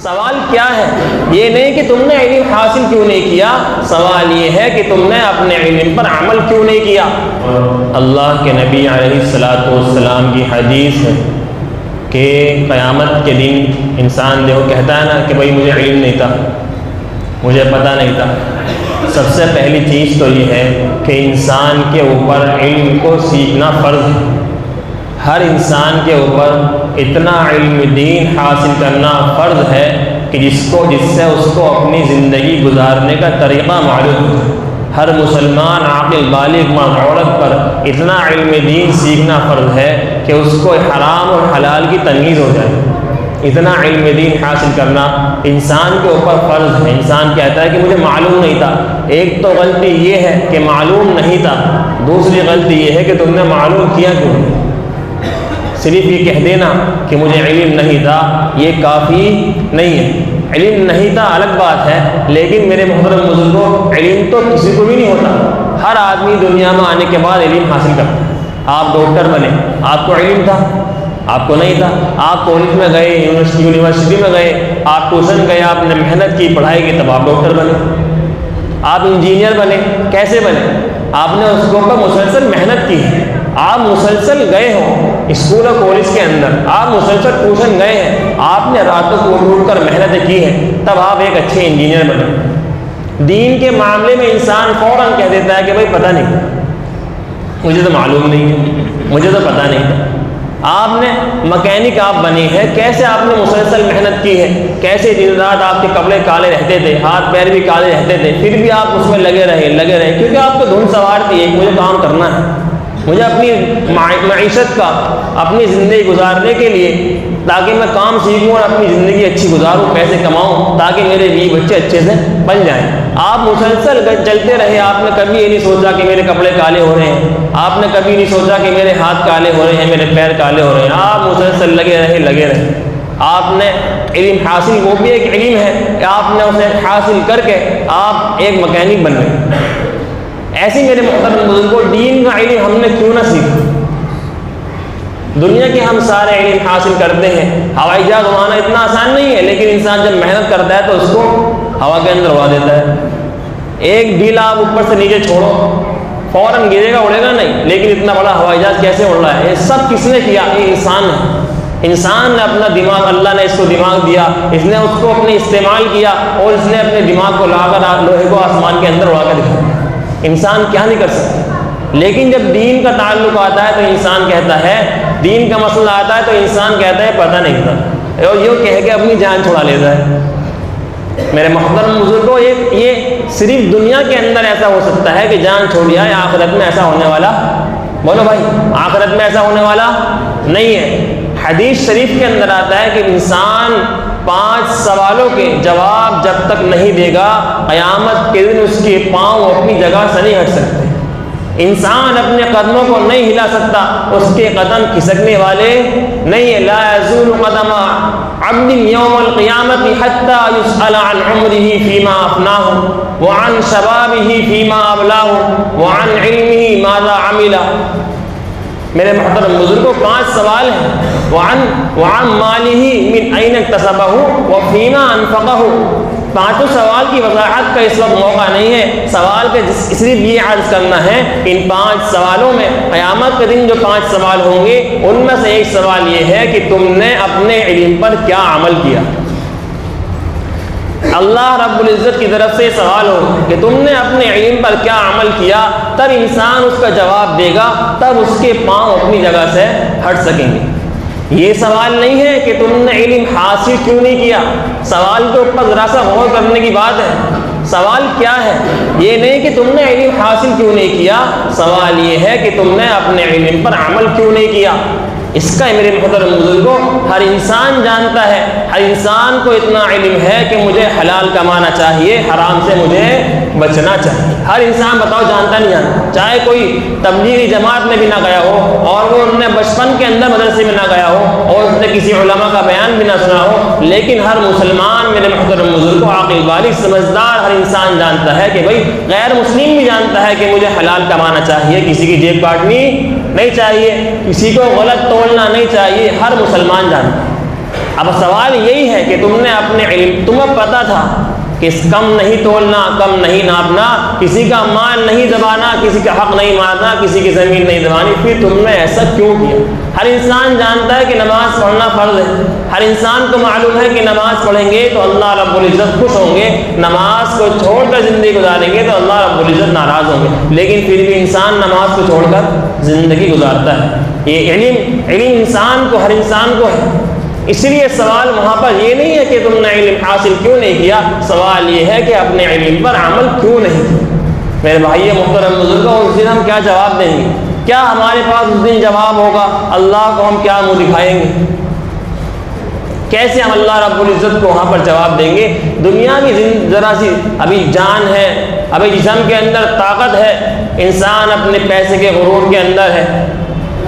سوال کیا ہے؟ یہ نہیں کہ تم نے علم حاصل کیوں نہیں کیا، سوال یہ ہے کہ تم نے اپنے علم پر عمل کیوں نہیں کیا۔ اللہ کے نبی علیہ الصلوۃ والسلام کی حدیث ہے کہ قیامت کے دن انسان دیکھو کہتا ہے نا کہ بھائی مجھے علم نہیں تھا، مجھے پتہ نہیں تھا۔ سب سے پہلی چیز تو یہ ہے کہ انسان کے اوپر علم کو سیکھنا فرض ہے۔ ہر انسان کے اوپر اتنا علم دین حاصل کرنا فرض ہے کہ جس سے اس کو اپنی زندگی گزارنے کا طریقہ معلوم ہے۔ ہر مسلمان عاقل بالغ مرد عورت پر اتنا علم دین سیکھنا فرض ہے کہ اس کو حرام اور حلال کی تمیز ہو جائے۔ اتنا علم دین حاصل کرنا انسان کے اوپر فرض ہے۔ انسان کہتا ہے کہ مجھے معلوم نہیں تھا۔ ایک تو غلطی یہ ہے کہ معلوم نہیں تھا، دوسری غلطی یہ ہے کہ تم نے معلوم کیا کیوں نہیں۔ صرف یہ کہہ دینا کہ مجھے علم نہیں تھا یہ کافی نہیں ہے۔ علم نہیں تھا الگ بات ہے، لیکن میرے محترم بزرگوں علم تو کسی کو بھی نہیں ہوتا۔ ہر آدمی دنیا میں آنے کے بعد علم حاصل کرتا ہے۔ آپ ڈاکٹر بنے، آپ کو علم تھا؟ آپ کو نہیں تھا۔ آپ کالج میں گئے، یونیورسٹی میں گئے، آپ ٹیوشن گئے، آپ نے محنت کی، پڑھائی کی، تب آپ ڈاکٹر بنے۔ آپ انجینئر بنے، کیسے بنے؟ آپ نے اس کے اوپر مسلسل محنت کی ہے۔ آپ مسلسل گئے ہوں اسکول اور کالج کے اندر، آپ مسلسل ٹیوشن گئے ہیں، آپ نے راتوں کو اٹھ کر محنت کی ہے، تب آپ ایک اچھے انجینئر بنے۔ دین کے معاملے میں انسان فوراً کہہ دیتا ہے کہ بھائی پتہ نہیں، مجھے تو معلوم نہیں ہے، مجھے تو پتہ نہیں تھا۔ آپ نے مکینک آپ بنے ہیں، کیسے آپ نے مسلسل محنت کی ہے، کیسے دن رات آپ کے کپڑے کالے رہتے تھے، ہاتھ پیر بھی کالے رہتے تھے، پھر بھی آپ اس میں لگے رہے کیونکہ آپ کو دھن سوار تھی ایک، مجھے کام کرنا ہے، مجھے اپنی معیشت کا، اپنی زندگی گزارنے کے لیے، تاکہ میں کام سیکھوں اور اپنی زندگی اچھی گزاروں، پیسے کماؤں، تاکہ میرے بیوی بچے اچھے سے بن جائیں۔ آپ مسلسل چلتے رہے، آپ نے کبھی یہ نہیں سوچا کہ میرے کپڑے کالے ہو رہے ہیں، آپ نے کبھی نہیں سوچا کہ میرے ہاتھ کالے ہو رہے ہیں، میرے پیر کالے ہو رہے ہیں، آپ مسلسل لگے رہے۔ آپ نے علم حاصل، وہ بھی ایک علم ہے کہ آپ نے اسے حاصل کر کے آپ ایک مکینک بن گئے۔ ایسی میرے محترم بزرگوں دین کا علم ہم نے کیوں نہ سیکھا؟ دنیا کے ہم سارے علم حاصل کرتے ہیں، ہوائی جہاز اڑانا اتنا آسان نہیں ہے، لیکن انسان جب محنت کرتا ہے تو اس کو ہوا کے اندر اڑا دیتا ہے۔ ایک ڈیل آپ اوپر سے نیچے چھوڑو، فوراً گرے گا، اڑے گا نہیں، لیکن اتنا بڑا ہوائی جہاز کیسے اڑ رہا ہے؟ یہ سب کس نے کیا؟ یہ انسان ہے۔ انسان نے اپنا دماغ، اللہ نے اس کو دماغ دیا، اس نے اس کو اپنے استعمال کیا، اور اس نے اپنے دماغ کو لا کر لوہے کو آسمان کے اندر اڑا کر دکھایا۔ انسان کیا نہیں کر سکتا؟ لیکن جب دین کا تعلق آتا ہے تو انسان کہتا ہے، دین کا مسئلہ آتا ہے تو انسان کہتا ہے پتہ نہیں تھا، اور یہ کہہ کے اپنی جان چھڑا لیتا ہے۔ میرے محترم بزرگوں یہ صرف دنیا کے اندر ایسا ہو سکتا ہے کہ جان چھوڑی ہے، آخرت میں ایسا ہونے والا، بولو بھائی، آخرت میں ایسا ہونے والا نہیں ہے۔ حدیث شریف کے اندر آتا ہے کہ انسان 5 سوالوں کے جواب جب تک نہیں دے گا، قیامت کے دن اس کے پاؤں اپنی جگہ سے نہیں ہٹ سکتے۔ انسان اپنے قدموں کو نہیں ہلا سکتا، اس کے قدم کھسکنے والے نہیں ہیں۔ لا یزول قدم عبد یوم القیامت حتی یسأل عن عمرہ فیما افناہ وعن شبابہ فیما ابلاہ وعن علمہ ماذا عمل۔ میرے محترم بزرگوں 5 سوال ہیں، وعن مالہ من این اکتسبہ وفیما انفقہ۔ 5 سوال کی وضاحت کا اس وقت موقع نہیں ہے، سوال کا صرف یہ عرض کرنا ہے کہ ان 5 سوالوں میں قیامت کے دن جو 5 سوال ہوں گے ان میں سے ایک سوال یہ ہے کہ تم نے اپنے علم پر کیا عمل کیا۔ اللہ رب العزت کی طرف سے سوال ہو کہ تم نے اپنے علم پر کیا عمل کیا، تب انسان اس کا جواب دے گا، تب اس کے پاؤں اپنی جگہ سے ہٹ سکیں گے۔ یہ سوال نہیں ہے کہ تم نے علم حاصل کیوں نہیں کیا، سوال کے اوپر ذرا سا غور کرنے کی بات ہے۔ سوال کیا ہے؟ یہ نہیں کہ تم نے علم حاصل کیوں نہیں کیا، سوال یہ ہے کہ تم نے اپنے علم پر عمل کیوں نہیں کیا۔ اس کا میرے محترم بزرگوں ہر انسان جانتا ہے، ہر انسان کو اتنا علم ہے کہ مجھے حلال کمانا چاہیے، حرام سے مجھے بچنا چاہیے۔ ہر انسان بتاؤ جانتا نہیں جانتا، چاہے کوئی تبلیغی جماعت میں بھی نہ گیا ہو، اور وہ نے بچپن کے اندر مدرسے میں نہ گیا ہو، اور اس نے کسی علماء کا بیان بھی نہ سنا ہو، لیکن ہر مسلمان میرے محترم بزرگوں عاقل بالغ سمجھدار ہر انسان جانتا ہے کہ بھائی غیر مسلم بھی جانتا ہے کہ مجھے حلال کمانا چاہیے، کسی کی جیب کاٹنی نہیں چاہیے، کسی کو غلط توڑنا نہیں چاہیے، ہر مسلمان جانتا ہے۔ اب سوال یہی ہے کہ تم نے اپنے علم، تمہیں پتہ تھا کہ کم نہیں تولنا، کم نہیں ناپنا، کسی کا مال نہیں دبانا، کسی کا حق نہیں مارنا، کسی کی زمین نہیں دبانی، پھر تم نے ایسا کیوں کیا؟ ہر انسان جانتا ہے کہ نماز پڑھنا فرض ہے، ہر انسان کو معلوم ہے کہ نماز پڑھیں گے تو اللہ رب العزت خوش ہوں گے، نماز کو چھوڑ کر زندگی گزاریں گے تو اللہ رب العزت ناراض ہوں گے، لیکن پھر بھی انسان نماز کو چھوڑ کر زندگی گزارتا ہے۔ یہ علم انسان کو، ہر انسان کو ہے۔ اس لیے سوال وہاں پر یہ نہیں ہے کہ تم نے علم حاصل کیوں نہیں کیا، سوال یہ ہے کہ اپنے علم پر عمل کیوں نہیں کیا۔ میرے بھائی محترم بزرگوں، اس دن ہم کیا جواب دیں گے؟ کیا ہمارے پاس اس دن جواب ہوگا؟ اللہ کو ہم کیا منہ دکھائیں گے؟ کیسے ہم اللہ رب العزت کو وہاں پر جواب دیں گے؟ دنیا کی ذرا سی ابھی جان ہے، ابھی جسم کے اندر طاقت ہے، انسان اپنے پیسے کے غرور کے اندر ہے،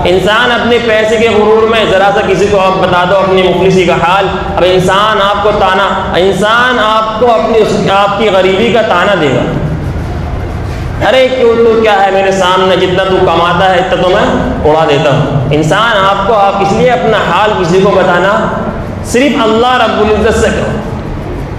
انسان اپنے پیسے کے غرور میں ذرا سا کسی کو آپ بتا دو اپنی مفلسی کا حال، اب انسان آپ کو تانا، انسان آپ کو آپ کی غریبی کا تانا دے گا، ارے کیوں تو کیا ہے میرے سامنے، جتنا تو کماتا ہے اتنا تو میں اڑا دیتا ہوں۔ انسان آپ اس لیے اپنا حال کسی کو بتانا صرف اللہ رب العزت سے کرو۔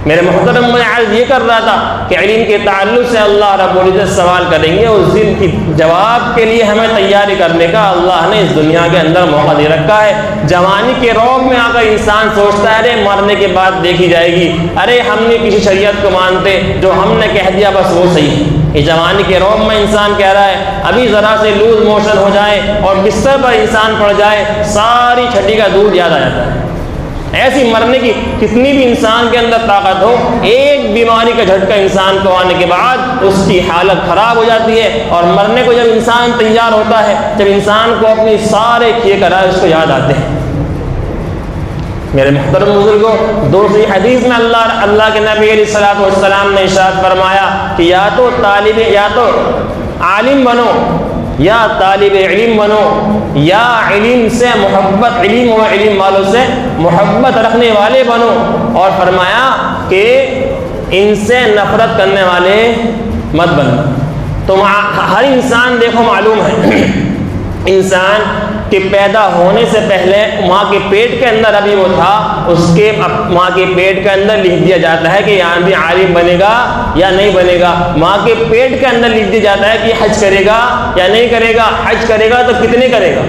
میرے محترم، میں عرض یہ کر رہا تھا کہ علم کے تعلق سے اللہ رب العزت سوال کریں گے، اس دن کی جواب کے لیے ہمیں تیاری کرنے کا اللہ نے اس دنیا کے اندر موقع دے رکھا ہے۔ جوانی کے روگ میں آ کر انسان سوچتا ہے ارے مرنے کے بعد دیکھی جائے گی، ارے ہم نے کسی شریعت کو مانتے، جو ہم نے کہہ دیا بس وہ صحیح ہے۔ یہ جوانی کے روگ میں انسان کہہ رہا ہے ابھی ذرا سے لوز موشن ہو جائے اور بستر پر انسان پڑ جائے، ساری چھٹی کا دودھ یاد آ جاتا ہے۔ ایسی مرنے کی کتنی بھی انسان کے اندر طاقت ہو، ایک بیماری کا جھٹکا انسان کو آنے کے بعد اس کی حالت خراب ہو جاتی ہے، اور مرنے کو جب انسان تیار ہوتا ہے، جب انسان کو اپنے سارے کیے کرا اس کو یاد آتے ہیں۔ میرے محترم بزرگوں، دوسری حدیث میں اللہ کے نبی علیہ الصلوۃ والسلام نے ارشاد فرمایا کہ یا تو عالم بنو یا طالب علم بنو، یا علم سے محبت، علم و علم والوں سے محبت رکھنے والے بنو، اور فرمایا کہ ان سے نفرت کرنے والے مت بنو۔ تو ہر انسان دیکھو معلوم ہے، انسان کے پیدا ہونے سے پہلے ماں کے پیٹ کے اندر ابھی وہ تھا، اس کے ماں کے پیٹ کے اندر لکھ دیا جاتا ہے کہ یہاں بھی عالم بنے گا یا نہیں بنے گا۔ ماں کے پیٹ کے اندر لکھ دیا جاتا ہے کہ حج کرے گا یا نہیں کرے گا، حج کرے گا تو کتنے کرے گا۔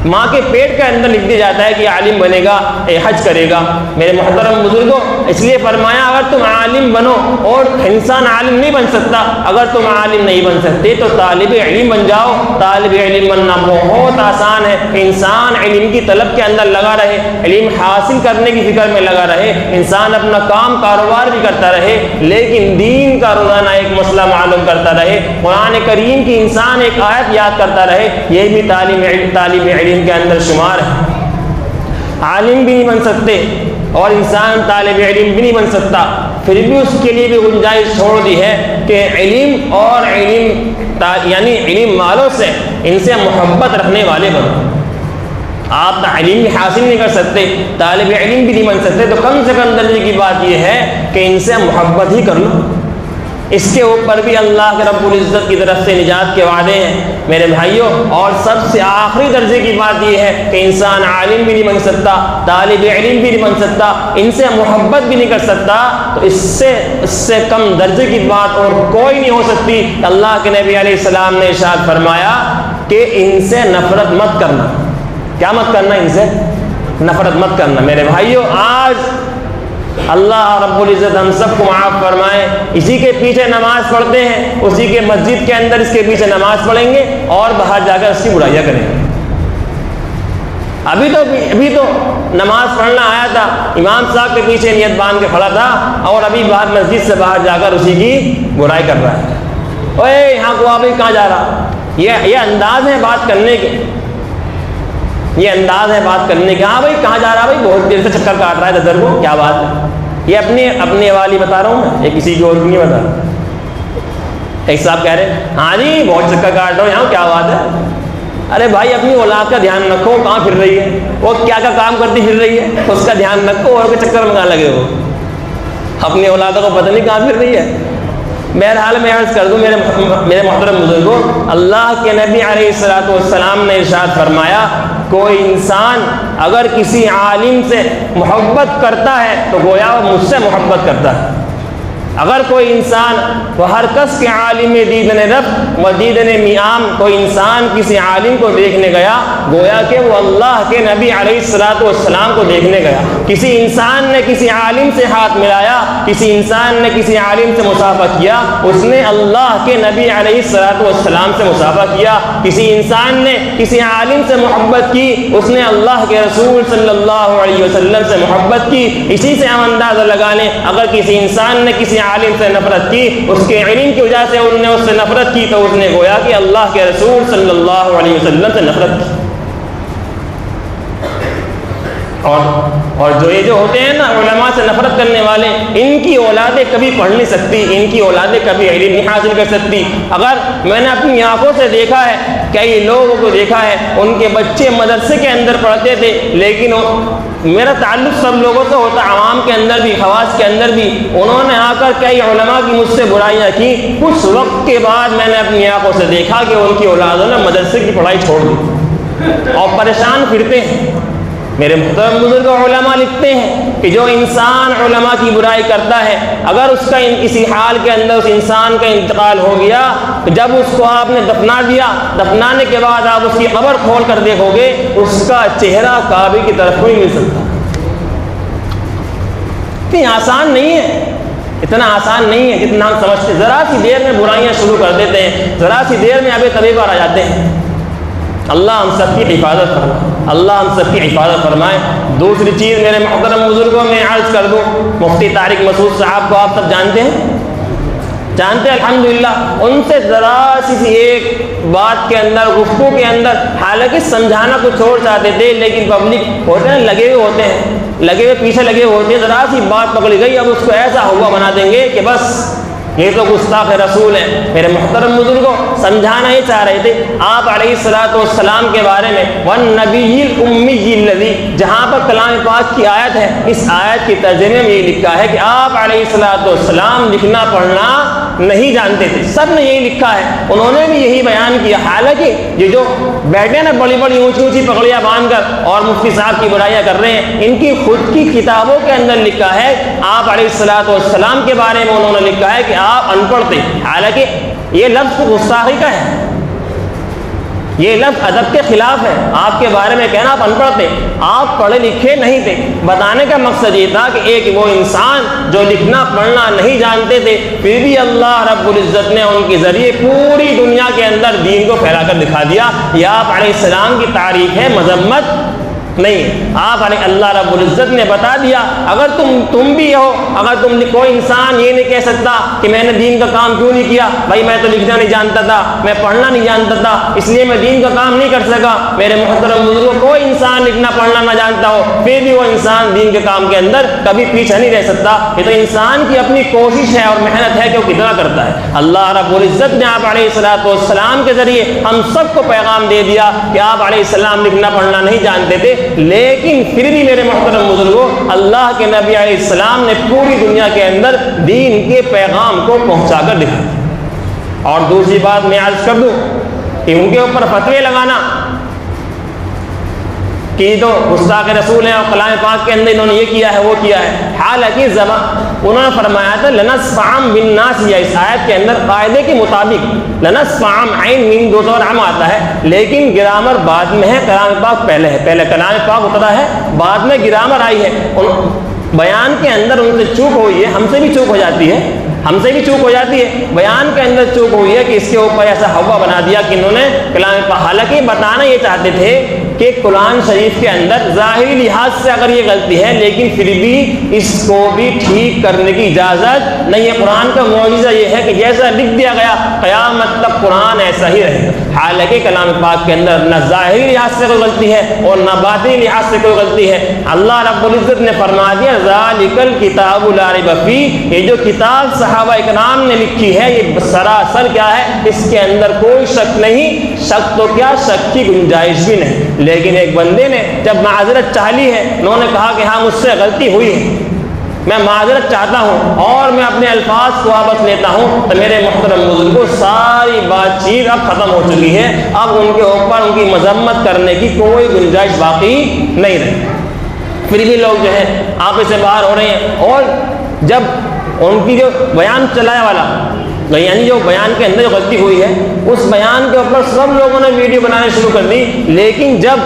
ماں کے پیٹ کے اندر لکھ دیا جاتا ہے کہ عالم بنے گا، حج کرے گا۔ میرے محترم بزرگوں، اس لیے فرمایا اگر تم عالم بنو، اور انسان عالم نہیں بن سکتا، اگر تم عالم نہیں بن سکتے تو طالب علم بن جاؤ۔ طالب علم بننا بہت آسان ہے، انسان علم کی طلب کے اندر لگا رہے، علم حاصل کرنے کی فکر میں لگا رہے، انسان اپنا کام کاروبار بھی کرتا رہے، لیکن دین کا روزانہ ایک مسئلہ معلوم کرتا رہے، قرآن کریم کی انسان ایک آیت یاد کرتا رہے، یہ بھی طالب علم کے اندر شمار ہے۔ عالم بھی نہیں بن سکتے اور انسان طالب علم بھی نہیں بن سکتا، پھر بھی اس کے لیے بھی گنجائش چھوڑ دی ہے کہ علم اور یعنی علم والوں سے، ان سے محبت رکھنے والے بنو۔ آپ علم بھی حاصل نہیں کر سکتے، طالب علم بھی نہیں بن سکتے، تو کم سے کم درجے کی بات یہ ہے کہ ان سے محبت ہی کر لو۔ اس کے اوپر بھی اللہ کے رب العزت کی طرف سے نجات کے وعدے ہیں میرے بھائیوں۔ اور سب سے آخری درجے کی بات یہ ہے کہ انسان عالم بھی نہیں بن سکتا، طالب علم بھی نہیں بن سکتا، ان سے محبت بھی نہیں کر سکتا، تو اس سے کم درجے کی بات اور کوئی نہیں ہو سکتی۔ اللہ کے نبی علیہ السلام نے ارشاد فرمایا کہ ان سے نفرت مت کرنا۔ کیا مت کرنا؟ ان سے نفرت مت کرنا۔ میرے بھائیوں، آج اللہ رب العزت ہم سب کو معاف فرمائے، اسی کے پیچھے نماز پڑھتے ہیں، اسی کے مسجد کے اندر اس کے پیچھے نماز پڑھیں گے اور باہر جا کر اس کی برائیاں کریں گے۔ ابھی تو نماز پڑھنا آیا تھا، امام صاحب کے پیچھے نیت باندھ کے کھڑا تھا، اور ابھی باہر مسجد سے باہر جا کر اسی کی برائی کر رہا ہے۔ اوے یہاں کو آپ کہاں جا رہا؟ یہ انداز ہے بات کرنے کے، یہ انداز ہے بات کرنے کا۔ ہاں بھائی کہاں جا رہا؟ بھائی بہت دیر سے چکر کاٹ رہا ہے ددر کو، کیا بات ہے؟ یہ اپنے والی بتا رہا ہوں میں، یہ کسی کی اور نہیں بتا رہا۔ ایک صاحب کہہ رہے ہاں جی بہت چکر کاٹ رہا ہوں یہاں، کیا بات ہے؟ ارے بھائی اپنی اولاد کا دھیان رکھو، کہاں پھر رہی ہے وہ، کیا کام کرتی پھر رہی ہے، اس کا دھیان رکھو، اور کے چکر میں کہاں لگے ہو، اپنی اولادوں کو پتہ نہیں کہاں پھر رہی ہے۔ بہرحال میں عرض کر دوں میرے محترم بزرگوں، اللہ کے نبی علیہ الصلوۃ والسلام نے ارشاد فرمایا کوئی انسان اگر کسی عالم سے محبت کرتا ہے تو گویا وہ مجھ سے محبت کرتا ہے۔ اگر کوئی انسان وہ ہر کس کے عالم دیدن رب و دیدن میام، کوئی انسان کسی عالم کو دیکھنے گیا گویا کہ وہ اللہ کے نبی علیہ الصلوۃ والسلام کو دیکھنے گیا۔ کسی انسان نے کسی عالم سے ہاتھ ملایا، کسی انسان نے کسی عالم سے مصافحہ کیا، اس نے اللہ کے نبی علیہ الصلوۃ والسلام سے مصافحہ کیا۔ کسی انسان نے کسی عالم سے محبت کی، اس نے اللہ کے رسول صلی اللہ علیہ وسلم سے محبت کی۔ اسی سے ہم اندازہ لگا لیں اگر کسی انسان نے کسی عالم سے نفرت کی، اس کے علم کی وجہ سے ان نے اس سے نفرت کی، تو اس نے گویا کہ اللہ کے رسول صلی اللہ علیہ وسلم سے نفرت کی۔ اور جو یہ جو ہوتے ہیں نا علماء سے نفرت کرنے والے، ان کی اولادیں کبھی پڑھ نہیں سکتی، ان کی اولادیں کبھی علم نہیں حاصل کر سکتی۔ اگر میں نے اپنی آنکھوں سے دیکھا ہے، کئی لوگوں کو دیکھا ہے، ان کے بچے مدرسے کے اندر پڑھتے تھے، لیکن میرا تعلق سب لوگوں سے ہوتا، عوام کے اندر بھی، خواص کے اندر بھی، انہوں نے آ کر کئی علماء کی مجھ سے برائیاں کی۔ کچھ وقت کے بعد میں نے اپنی آنکھوں سے دیکھا کہ ان کی اولادوں نے مدرسے کی پڑھائی چھوڑ دی اور پریشان پھرتے ہیں۔ میرے محترم بزرگ علماء لکھتے ہیں کہ جو انسان علماء کی برائی کرتا ہے، اگر اس کا کسی حال کے اندر اس انسان کا انتقال ہو گیا، جب اس کو آپ نے دفنا دیا، دفنانے کے بعد آپ اس کی قبر کھول کر دیکھو گے، اس کا چہرہ کعبے کی طرف نہیں مل سکتا۔ اتنی آسان نہیں ہے، اتنا آسان نہیں ہے جتنا ہم سمجھتے۔ ذرا سی دیر میں برائیاں شروع کر دیتے ہیں، ذرا سی دیر میں ابے طبیب آ جاتے ہیں۔ اللہ ہم سب کی حفاظت فرمائے، اللہ ہم سب کی حفاظت فرمائے۔ دوسری چیز میرے محترم بزرگوں میں عرض کر دوں، مفتی طارق مسعود صاحب کو آپ سب جانتے ہیں، جانتے ہیں الحمدللہ۔ ان سے ذرا سی ایک بات کے اندر، گفتگو کے اندر، حالانکہ سمجھانا کچھ اور چاہتے تھے، لیکن پبلک ہوتے ہیں لگے ہوئے ہوتے ہیں، لگے ہوئے پیچھے لگے ہوتے ہیں، ذرا سی بات پکڑی گئی، اب اس کو ایسا ہوا بنا دیں گے کہ بس یہ تو گستاخ رسول ہے۔ میرے محترم بزرگوں، سمجھانا ہی چاہ رہے تھے آپ علیہ الصلوۃ والسلام کے بارے میں، والنبی الامی الذی، جہاں پر کلام پاک کی آیت ہے، اس آیت کے ترجمے میں یہ لکھا ہے کہ آپ علیہ الصلوۃ والسلام لکھنا پڑھنا نہیں جانتے تھے۔ سب نے یہی لکھا ہے، انہوں نے بھی یہی بیان کیا۔ حالانکہ یہ جو بیٹھے نا بڑی بڑی اونچی اونچی پگڑیاں باندھ کر اور مفتی صاحب کی برائیاں کر رہے ہیں، ان کی خود کی کتابوں کے اندر لکھا ہے آپ علیہ الصلوۃ والسلام کے بارے میں انہوں نے لکھا ہے کہ آپ ان پڑھ تھے۔ حالانکہ یہ لفظ گستاخی کا ہے، یہ لفظ ادب کے خلاف ہے۔ آپ کے بارے میں کہنا آپ ان پڑھ تھے، آپ پڑھے لکھے نہیں تھے۔ بتانے کا مقصد یہ تھا کہ ایک وہ انسان جو لکھنا پڑھنا نہیں جانتے تھے، پھر بھی اللہ رب العزت نے ان کے ذریعے پوری دنیا کے اندر دین کو پھیلا کر دکھا دیا۔ یہ آپ علیہ السلام کی تعریف ہے، مذمت نہیں۔ آپ علیہ اللہ رب العزت نے بتا دیا۔ اگر تم بھی ہو، اگر تم کوئی انسان یہ نہیں کہہ سکتا کہ میں نے دین کا کام کیوں نہیں کیا، بھائی میں تو لکھنا نہیں جانتا تھا، میں پڑھنا نہیں جانتا تھا، اس لیے میں دین کا کام نہیں کر سکا۔ میرے محترم بزرگوں، کوئی انسان لکھنا پڑھنا نہ جانتا ہو، پھر بھی وہ انسان دین کے کام کے اندر کبھی پیچھے نہیں رہ سکتا۔ یہ تو انسان کی اپنی کوشش ہے اور محنت ہے کہ وہ کتنا کرتا ہے۔ اللہ رب العزت نے آپ علیہ الصلوۃ والسلام کے ذریعے ہم سب کو پیغام دے دیا کہ آپ علیہ السلام لکھنا پڑھنا نہیں جانتے تھے، لیکن پھر بھی میرے محترم بزرگوں، اللہ کے نبی علیہ السلام نے پوری دنیا کے اندر دین کے پیغام کو پہنچا کر دکھایا۔ اور دوسری بات میں عرض کر دوں کہ ان کے اوپر فتوے لگانا کہ تو گستاخ رسول ہیں اور کلام پاک کے اندر انہوں نے یہ کیا ہے وہ کیا ہے، حالانکہ انہوں نے فرمایا تھا لنصفعم بالناس، یا اس آیت کے اندر قاعدے کے مطابق لنصفعم عین میم دو طور عام آتا ہے، لیکن گرامر بعد میں ہے، کلام پاک پہلے ہے، پہلے کلام پاک اترا ہے، بعد میں گرامر آئی ہے۔ بیان کے اندر ان سے چوک ہوئی ہے، ہم سے بھی چوک ہو جاتی ہے، ہم سے بھی چوک ہو جاتی ہے۔ بیان کے اندر چوک ہوئی ہے کہ اس کے اوپر ایسا ہوا بنا دیا کہ انہوں نے کلام پاک، حالانکہ بتانا یہ چاہتے تھے کہ قرآن شریف کے اندر ظاہری لحاظ سے اگر یہ غلطی ہے، لیکن پھر بھی اس کو بھی ٹھیک کرنے کی اجازت نہیں ہے۔ قرآن کا معجزہ یہ ہے کہ جیسا لکھ دیا گیا قیامت تک قرآن ایسا ہی رہے گا۔ حالانکہ کلام پاک کے اندر نہ ظاہری لحاظ سے کوئی غلطی ہے اور نہ باطنی لحاظ سے کوئی غلطی ہے۔ اللہ رب العزت نے فرما دیا ذالک الکتاب لا ریب فیہ، یہ جو کتاب صحابہ اکرام نے لکھی ہے یہ سراسر کیا ہے، اس کے اندر کوئی شک نہیں، شک تو کیا، شک کی گنجائش بھی نہیں۔ لیکن ایک بندے نے جب معذرت چاہ لی ہے، انہوں نے کہا کہ ہاں مجھ سے غلطی ہوئی ہے، میں معذرت چاہتا ہوں اور میں اپنے الفاظ کو واپس لیتا ہوں، تو میرے محترم بزرگوں ساری بات چیت اب ختم ہو چکی ہے، اب ان کے اوپر ان کی مذمت کرنے کی کوئی گنجائش باقی نہیں رہی۔ پھر بھی لوگ جو ہے آپس سے باہر ہو رہے ہیں، اور جب ان کی جو بیان چلانے والا، یعنی جو بیان کے اندر جو غلطی ہوئی ہے اس بیان کے اوپر سب لوگوں نے ویڈیو بنانے شروع کر دی، لیکن جب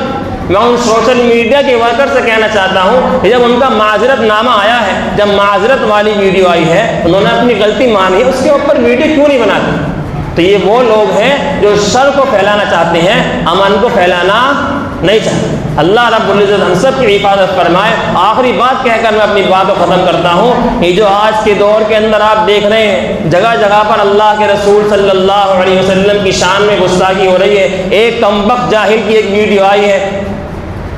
میں ان سوشل میڈیا کے ورکر سے کہنا چاہتا ہوں کہ جب ان کا معذرت نامہ آیا ہے، جب معذرت والی ویڈیو آئی ہے، انہوں نے اپنی غلطی مانی ہے، اس کے اوپر ویڈیو کیوں نہیں بناتے؟ تو یہ وہ لوگ ہیں جو شر کو پھیلانا چاہتے ہیں، امن کو پھیلانا نہیں چاہتے۔ اللہ رب العزت ہم سب کی حفاظت فرمائے۔ آخری بات کہہ کر میں اپنی بات کو ختم کرتا ہوں، یہ جو آج کے دور کے اندر آپ دیکھ رہے ہیں جگہ جگہ پر اللہ کے رسول صلی اللہ علیہ وسلم کی شان میں گستاخی ہو رہی ہے۔ ایک کمبخت جاہل کی ایک ویڈیو آئی ہے،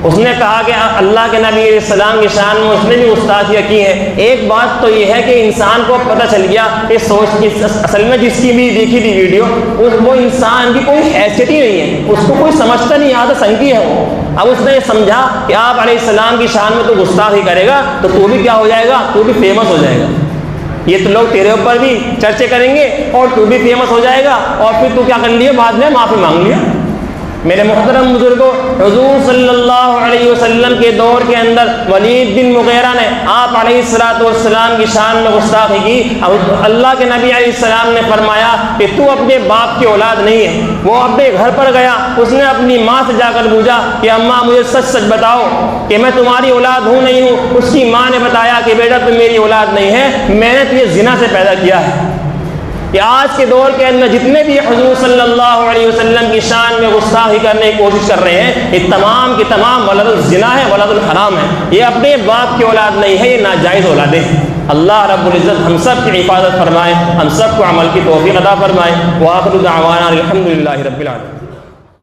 اس نے کہا کہ اللہ کے نبی علیہ السلام کی شان میں اس نے بھی گستاخیاں کی ہیں۔ ایک بات تو یہ ہے کہ انسان کو پتہ چل گیا کہ اصل میں جس کی بھی دیکھی تھی ویڈیو، وہ انسان کی کوئی حیثیت ہی نہیں ہے، اس کو کوئی سمجھتا نہیں آتا، سنگی ہے وہ۔ اب اس نے یہ سمجھا کہ آپ علیہ السلام کی شان میں تو گستاخی کرے گا تو بھی کیا ہو جائے گا، تو بھی فیمس ہو جائے گا۔ یہ تو لوگ تیرے اوپر بھی چرچے کریں گے اور تو بھی فیمس ہو جائے گا، اور پھر تو کیا کر لیے، بعد میں معافی مانگ لیا۔ میرے محترم بزرگوں، حضور صلی اللہ علیہ وسلم کے دور کے اندر ولید بن مغیرہ نے آپ علیہ السلام کی شان میں گستاخی کی۔ اللہ کے نبی علیہ السلام نے فرمایا کہ تو اپنے باپ کی اولاد نہیں ہے۔ وہ اپنے گھر پر گیا، اس نے اپنی ماں سے جا کر پوچھا کہ اماں مجھے سچ سچ بتاؤ کہ میں تمہاری اولاد ہوں نہیں ہوں؟ اس کی ماں نے بتایا کہ بیٹا تم میری اولاد نہیں ہے، میں نے تجھے زنا سے پیدا کیا ہے۔ کہ آج کے دور کے اندر جتنے بھی حضور صلی اللہ علیہ وسلم کی شان میں گستاخی کرنے کی کوشش کر رہے ہیں، یہ تمام کی تمام ولد الزنا ہے، ولد الحرام ہے، یہ اپنے باپ کی اولاد نہیں ہے، یہ ناجائز اولادیں ہیں۔ اللہ رب العزت ہم سب کی حفاظت فرمائے، ہم سب کو عمل کی توفیق عطا فرمائے۔ وآخر دعوانا الحمدللہ رب العالمین۔